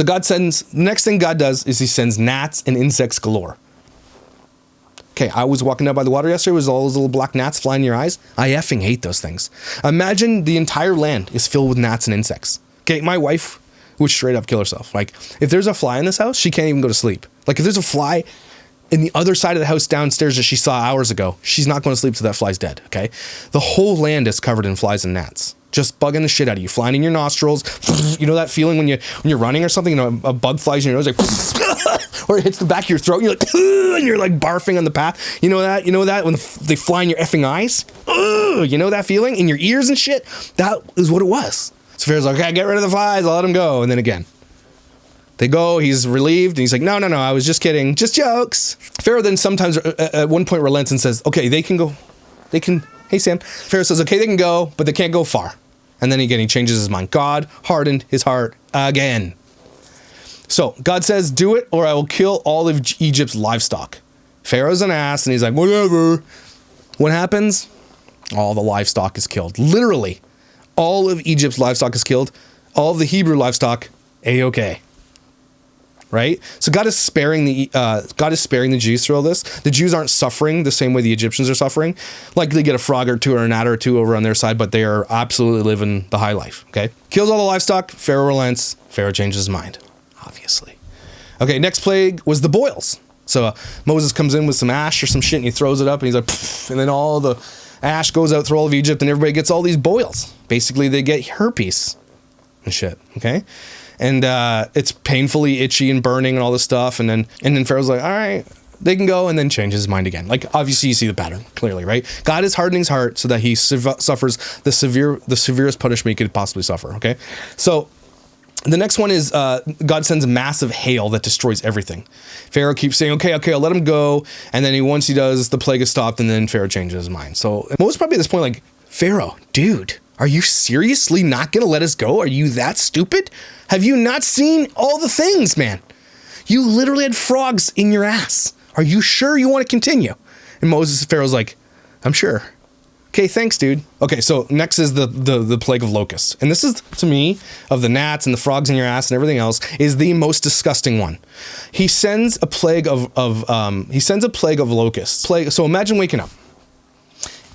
God sends... The next thing God does is he sends gnats and insects galore. Okay, I was walking down by the water yesterday. It was all those little black gnats flying in your eyes. I effing hate those things. Imagine the entire land is filled with gnats and insects. Okay, my wife would straight up kill herself. Like, if there's a fly in this house, she can't even go to sleep. Like, if there's a fly in the other side of the house downstairs that she saw hours ago, she's not going to sleep till that fly's dead, okay? The whole land is covered in flies and gnats. Just bugging the shit out of you, flying in your nostrils. You know that feeling when you're running or something, you know, a bug flies in your nose, like, or it hits the back of your throat, and you're like, and you're like barfing on the path. You know that when they fly in your effing eyes? You know that feeling in your ears and shit? That is what it was. So Pharaoh's like, okay, get rid of the flies, I'll let them go. And then again, they go, he's relieved, and he's like, no, I was just kidding, just jokes. Pharaoh then sometimes at one point relents and says, okay, they can go, hey Sam. Pharaoh says, okay, they can go, but they can't go far. And then again, he changes his mind. God hardened his heart again. So God says, do it or I will kill all of Egypt's livestock. Pharaoh's an ass, and he's like, whatever. What happens? All the livestock is killed. Literally, all of Egypt's livestock is killed. All of the Hebrew livestock, A-okay. right? So God is sparing the Jews through all this. The Jews aren't suffering the same way the Egyptians are suffering. Likely get a frog or two or an adder or two over on their side, but they are absolutely living the high life, okay? Kills all the livestock. Pharaoh relents. Pharaoh changes his mind, obviously. Okay, next plague was the boils. So Moses comes in with some ash or some shit and he throws it up and he's like, pfft, and then all the ash goes out through all of Egypt and everybody gets all these boils. Basically, they get herpes and shit, okay? And it's painfully itchy and burning and all this stuff. And then Pharaoh's like, all right, they can go, and then changes his mind again. Like, obviously you see the pattern clearly, right? God is hardening his heart so that he suffers the severest punishment he could possibly suffer, okay? So the next one is God sends a massive hail that destroys everything. Pharaoh keeps saying, okay, I'll let him go. And then once he does, the plague is stopped, and then Pharaoh changes his mind. So most probably at this point, like, Pharaoh, dude, are you seriously not going to let us go? Are you that stupid? Have you not seen all the things, man? You literally had frogs in your ass. Are you sure you want to continue? And Pharaoh's like, I'm sure. Okay, thanks, dude. Okay, so next is the Plague of Locusts. And this is, to me, of the gnats and the frogs in your ass and everything else, is the most disgusting one. He sends a plague of locusts. So imagine waking up.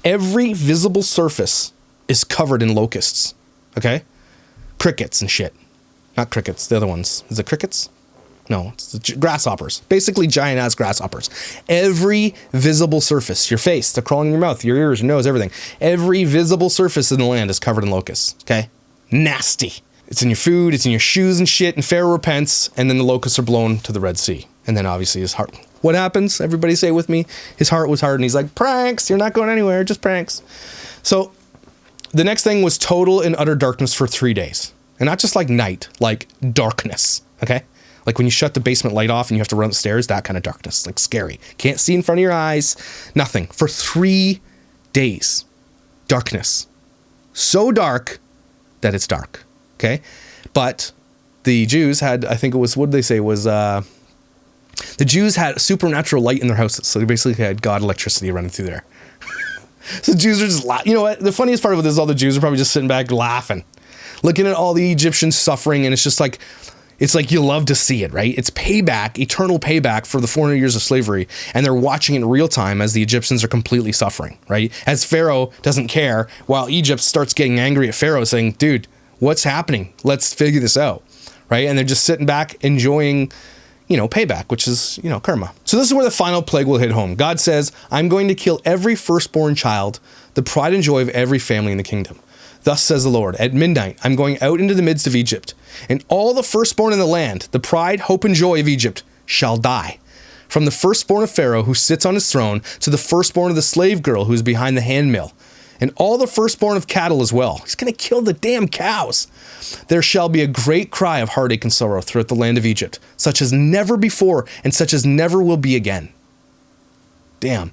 Every visible surface is covered in locusts. Crickets and shit. Not crickets, the other ones. Is it crickets? No, it's the grasshoppers. Basically giant ass grasshoppers. Every visible surface, your face, they're crawling in your mouth, your ears, your nose, everything. Every visible surface in the land is covered in locusts. Nasty. It's in your food, it's in your shoes and shit, and Pharaoh repents, and then the locusts are blown to the Red Sea. And then obviously his heart. What happens? Everybody say it with me. His heart was hard, and he's like, pranks, you're not going anywhere, just pranks. So the next thing was total and utter darkness for 3 days. And not just like night, like darkness, okay? Like when you shut the basement light off and you have to run upstairs, that kind of darkness, like scary. Can't see in front of your eyes, nothing. For 3 days, darkness. So dark that it's dark, okay? But the Jews had, I think it was, what did they say, was, the Jews had supernatural light in their houses. So they basically had God electricity running through there. So the Jews are just, you know what? The funniest part of this is all the Jews are probably just sitting back laughing, looking at all the Egyptians suffering, and it's just like, it's like you love to see it, right? It's payback, eternal payback for the 400 years of slavery, and they're watching it in real time as the Egyptians are completely suffering, right? As Pharaoh doesn't care, while Egypt starts getting angry at Pharaoh saying, dude, what's happening? Let's figure this out, right? And they're just sitting back enjoying, payback, which is, karma. So this is where the final plague will hit home. God says, I'm going to kill every firstborn child, the pride and joy of every family in the kingdom. Thus says the Lord, at midnight, I'm going out into the midst of Egypt, and all the firstborn in the land, the pride, hope, and joy of Egypt, shall die. From the firstborn of Pharaoh who sits on his throne to the firstborn of the slave girl who is behind the handmill, and all the firstborn of cattle as well. He's going to kill the damn cows. There shall be a great cry of heartache and sorrow throughout the land of Egypt, such as never before and such as never will be again. Damn.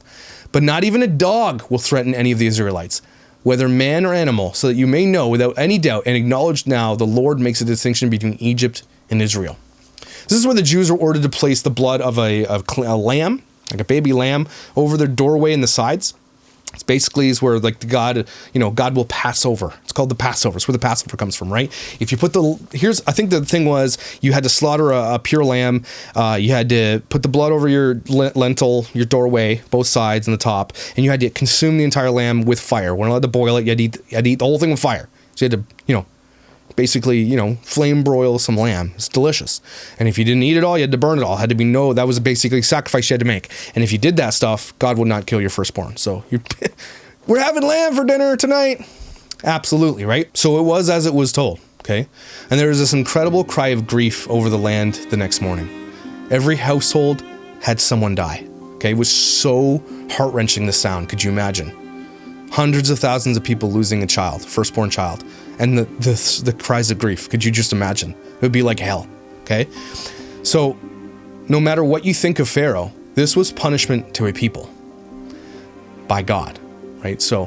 But not even a dog will threaten any of the Israelites, whether man or animal, so that you may know without any doubt and acknowledge now the Lord makes a distinction between Egypt and Israel. This is where the Jews were ordered to place the blood of a lamb, like a baby lamb, over their doorway and the sides. It's basically is where like God will pass over. It's called the Passover. It's where the Passover comes from, right? If you put I think the thing was you had to slaughter a pure lamb. You had to put the blood over your lintel, your doorway, both sides and the top, and you had to consume the entire lamb with fire. We're not allowed to boil it. You had to eat the whole thing with fire. So you had to, basically, flame broil some lamb. It's delicious. And if you didn't eat it all, you had to burn it all. That was basically a sacrifice you had to make. And if you did that stuff, God would not kill your firstborn. So we're having lamb for dinner tonight. Absolutely, right? So it was as it was told, okay? And there was this incredible cry of grief over the land the next morning. Every household had someone die, okay? It was so heart-wrenching, the sound. Could you imagine? Hundreds of thousands of people losing a child, firstborn child. And the cries of grief, could you just imagine? It would be like hell, okay? So, no matter what you think of Pharaoh, this was punishment to a people by God, right? So,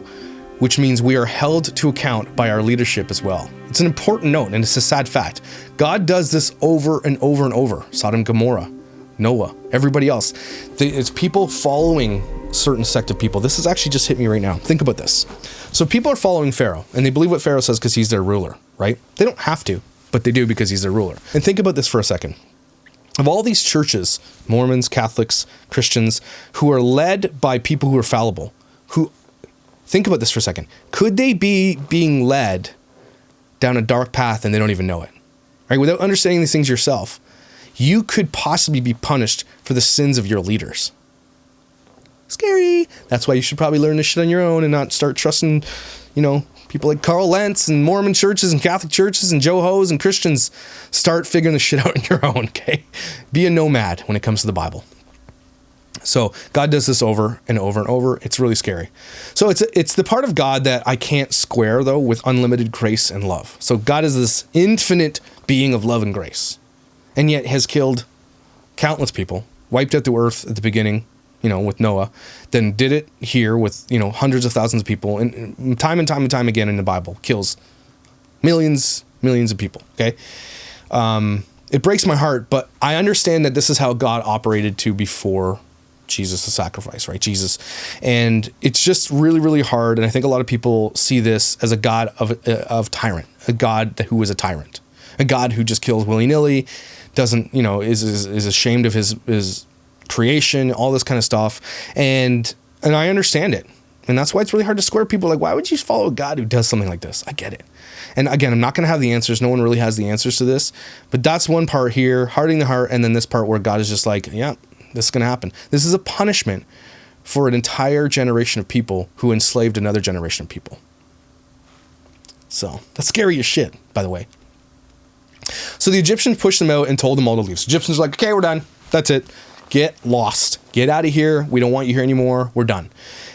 which means we are held to account by our leadership as well. It's an important note, and it's a sad fact. God does this over and over and over. Sodom, Gomorrah, Noah, everybody else. It's people following certain sect of people. This has actually just hit me right now. Think about this. So people are following Pharaoh, and they believe what Pharaoh says because he's their ruler, right? They don't have to, but they do because he's their ruler. And think about this for a second. of all these churches, Mormons, Catholics, Christians, who are led by people who are fallible, who, think about this for a second. Could they be being led down a dark path and they don't even know it? Right? Without understanding these things yourself, you could possibly be punished for the sins of your leaders. Scary. That's why you should probably learn this shit on your own and not start trusting, people like Carl Lentz and Mormon churches and Catholic churches and Joe Ho's and Christians. Start figuring this shit out on your own, okay? Be a nomad when it comes to the Bible. So God does this over and over and over. It's really scary. So it's the part of God that I can't square, though, with unlimited grace and love. So God is this infinite being of love and grace, and yet has killed countless people, wiped out the earth at the beginning, with Noah, then did it here with, hundreds of thousands of people, and time again in the Bible, kills millions of people, okay? It breaks my heart, but I understand that this is how God operated to before Jesus, the sacrifice, right? Jesus. And it's just really, really hard, and I think a lot of people see this as a God of tyrant, a God who is a tyrant, a God who just kills willy-nilly, doesn't, is ashamed of his creation, all this kind of stuff. And I understand it. And that's why it's really hard to square. People like, why would you follow a God who does something like this? I get it. And again, I'm not going to have the answers. No one really has the answers to this. But that's one part here, hardening the heart, and then this part where God is just like, yeah, this is going to happen. This is a punishment for an entire generation of people who enslaved another generation of people. So that's scary as shit, by the way. So the Egyptians pushed them out and told them all to leave. So Egyptians are like, okay, we're done. That's it. Get lost. Get out of here. We don't want you here anymore. We're done.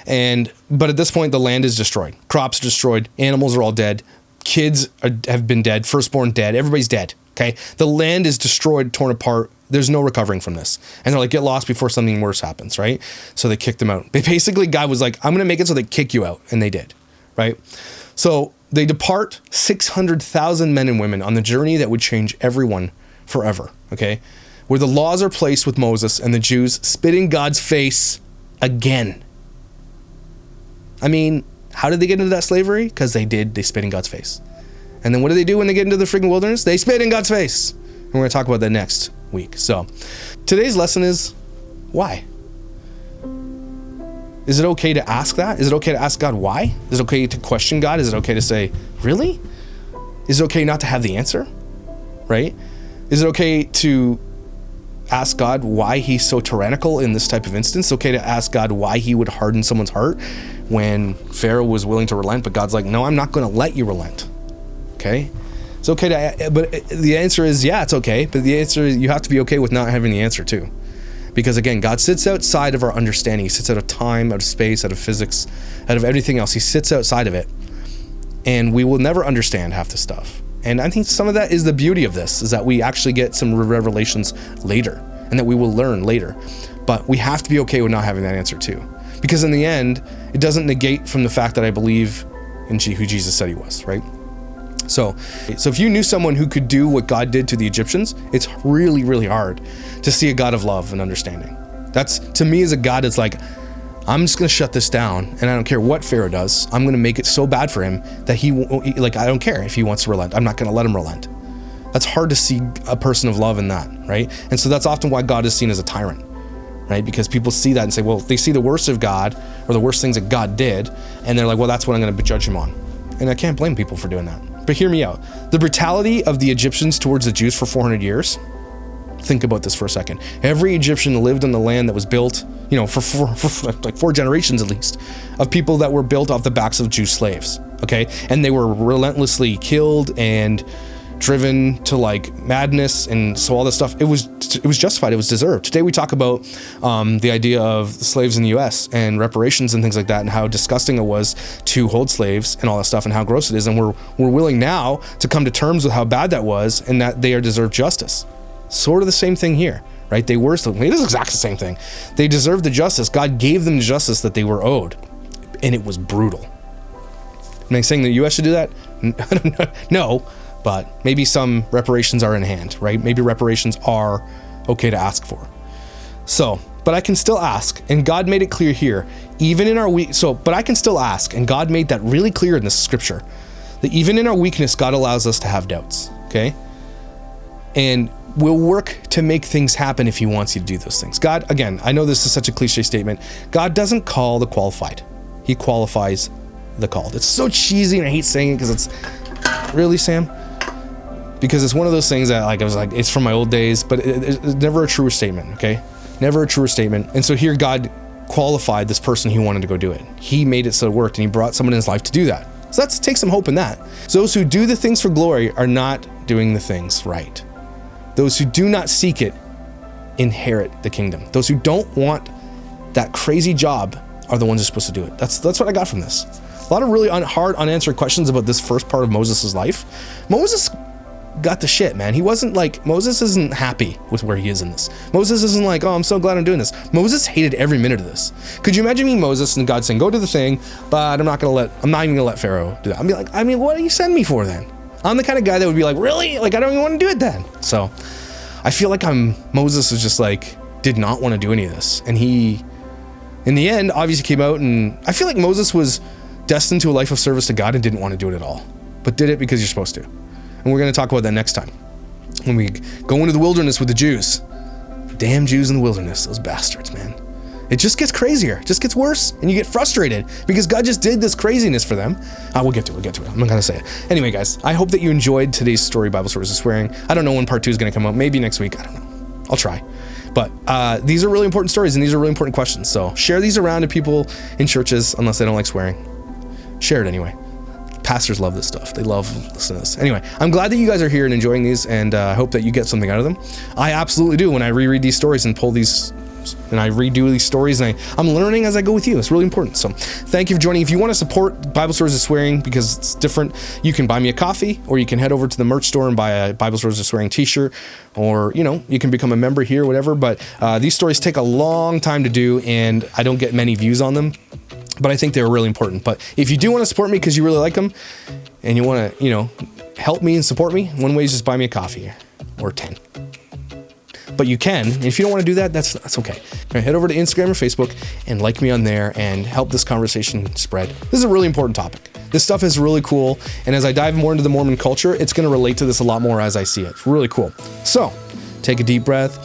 But at this point, the land is destroyed. Crops are destroyed. Animals are all dead. Kids have been dead. Firstborn dead. Everybody's dead. Okay. The land is destroyed, torn apart. There's no recovering from this. And they're like, get lost before something worse happens, right? So they kicked them out. Basically, God was like, I'm going to make it so they kick you out. And they did, right? So they depart 600,000 men and women on the journey that would change everyone forever, okay? Where the laws are placed with Moses and the Jews spit in God's face again. I mean, how did they get into that slavery? Because they spit in God's face. And then what do they do when they get into the freaking wilderness? They spit in God's face. And we're going to talk about that next week. So today's lesson is why? Is it okay to ask that? Is it okay to ask God why? Is it okay to question God? Is it okay to say, really? Is it okay not to have the answer? Right? Is it okay to ask God why he's so tyrannical in this type of instance? It's okay to ask God why he would harden someone's heart when Pharaoh was willing to relent, but God's like, no, I'm not going to let you relent. Okay? It's okay to, but the answer is, yeah, it's okay. But the answer is you have to be okay with not having the answer too. Because again, God sits outside of our understanding. He sits out of time, out of space, out of physics, out of everything else. He sits outside of it. And we will never understand half the stuff. And I think some of that is the beauty of this, is that we actually get some revelations later and that we will learn later. But we have to be okay with not having that answer too. Because in the end, it doesn't negate from the fact that I believe in who Jesus said he was, right? So if you knew someone who could do what God did to the Egyptians, it's really, really hard to see a God of love and understanding. That's, to me, is a God that's like, I'm just going to shut this down, and I don't care what Pharaoh does. I'm going to make it so bad for him that I don't care if he wants to relent. I'm not going to let him relent. That's hard to see a person of love in that, right? And so that's often why God is seen as a tyrant, right? Because people see that and say, well, they see the worst of God or the worst things that God did, and they're like, well, that's what I'm going to judge him on. And I can't blame people for doing that. But hear me out. The brutality of the Egyptians towards the Jews for 400 years, think about this for a second. Every Egyptian lived on the land that was built, for four generations at least, of people that were built off the backs of Jew slaves, okay? And they were relentlessly killed and driven to madness, and so all this stuff, it was justified, it was deserved. Today we talk about the idea of slaves in the US and reparations and things like that, and how disgusting it was to hold slaves and all that stuff, and how gross it is, and we're willing now to come to terms with how bad that was and that they are deserved justice. Sort of the same thing here, right? It is exactly the same thing. They deserved the justice. God gave them the justice that they were owed, and it was brutal. Am I saying the US should do that? No. But maybe some reparations are in hand, right? Maybe reparations are okay to ask for. So, but I can still ask, and God made it clear here, even in our but I can still ask, and God made that really clear in this scripture, that even in our weakness, God allows us to have doubts, okay? And will work to make things happen if he wants you to do those things. God, again, I know this is such a cliche statement. God doesn't call the qualified. He qualifies the called. It's so cheesy, and I hate saying it because it's really, Sam, because it's one of those things that like I was like, it's from my old days, but it's never a truer statement. Okay, never a truer statement. And so here God qualified this person who wanted to go do it. He made it so it worked, and he brought someone in his life to do that. So let's take some hope in that. So those who do the things for glory are not doing the things right. Those who do not seek it inherit the kingdom. Those who don't want that crazy job are the ones who are supposed to do it. That's what I got from this. A lot of really hard unanswered questions about this first part of Moses' life. Moses got the shit, man. He wasn't like, Moses isn't happy with where he is in this. Moses isn't like, oh, I'm so glad I'm doing this. Moses hated every minute of this. Could you imagine me, Moses, and God saying, go do the thing, but I'm not even gonna let Pharaoh do that. I'd be like, I mean, what do you send me for then? I'm the kind of guy that would be like, really? Like, I don't even want to do it then. So I feel like Moses is just like, did not want to do any of this. And he, in the end, obviously came out, and I feel like Moses was destined to a life of service to God and didn't want to do it at all, but did it because you're supposed to. And we're going to talk about that next time when we go into the wilderness with the Jews. Damn Jews in the wilderness, those bastards, man. It just gets crazier, it just gets worse, and you get frustrated because God just did this craziness for them. We'll get to it. I'm not going to say it. Anyway, guys, I hope that you enjoyed today's story, Bible Stories of Swearing. I don't know when part 2 is going to come out. Maybe next week. I don't know. I'll try. But these are really important stories, and these are really important questions. So share these around to people in churches, unless they don't like swearing. Share it anyway. Pastors love this stuff. They love listening to this. Anyway, I'm glad that you guys are here and enjoying these, and I hope that you get something out of them. I absolutely do when I reread these stories and pull these, and I redo these stories, and I'm learning as I go with you. It's really important. So thank you for joining. If you want to support Bible Stories of Swearing because it's different, you can buy me a coffee, or you can head over to the merch store and buy a Bible Stories of Swearing t-shirt, or, you know, you can become a member here, whatever. But these stories take a long time to do, and I don't get many views on them, but I think they're really important. But if you do want to support me because you really like them and you want to, you know, help me and support me, one way is just buy me a coffee, or 10. But you can. If you don't want to do that, that's okay. Right, head over to Instagram or Facebook and like me on there and help this conversation spread. This is a really important topic. This stuff is really cool. And as I dive more into the Mormon culture, it's going to relate to this a lot more as I see it. It's really cool. So take a deep breath.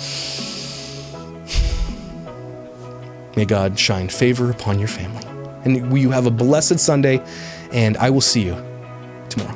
May God shine favor upon your family. And you have a blessed Sunday, and I will see you tomorrow.